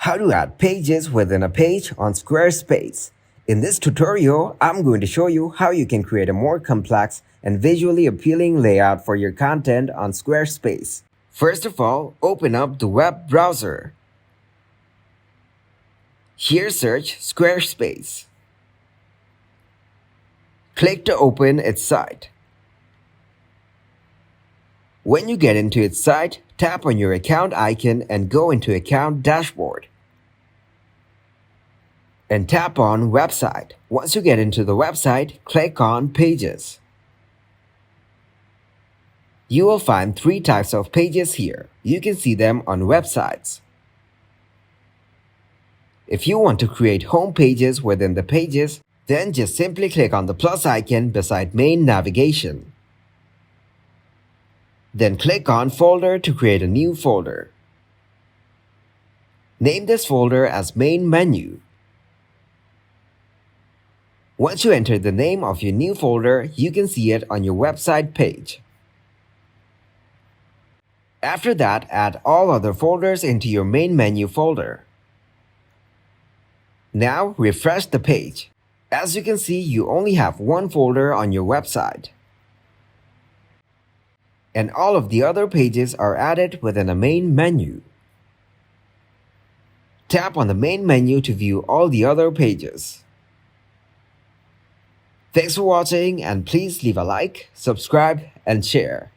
How to add pages within a page on Squarespace. In this tutorial, I'm going to show you how you can create a more complex and visually appealing layout for your content on Squarespace. First of all, open up the web browser. Here search Squarespace. Click to open its site. When you get into its site, tap on your account icon and go into Account Dashboard. And tap on Website. Once you get into the website, click on Pages. You will find three types of pages here. You can see them on websites. If you want to create home pages within the pages, then just simply click on the plus icon beside main navigation. Then click on Folder to create a new folder. Name this folder as Main Menu. Once you enter the name of your new folder, you can see it on your website page. After that, add all other folders into your main menu folder. Now refresh the page. As you can see, you only have one folder on your website. And all of the other pages are added within a main menu. Tap on the main menu to view all the other pages. Thanks for watching, and please leave a like, subscribe, and share.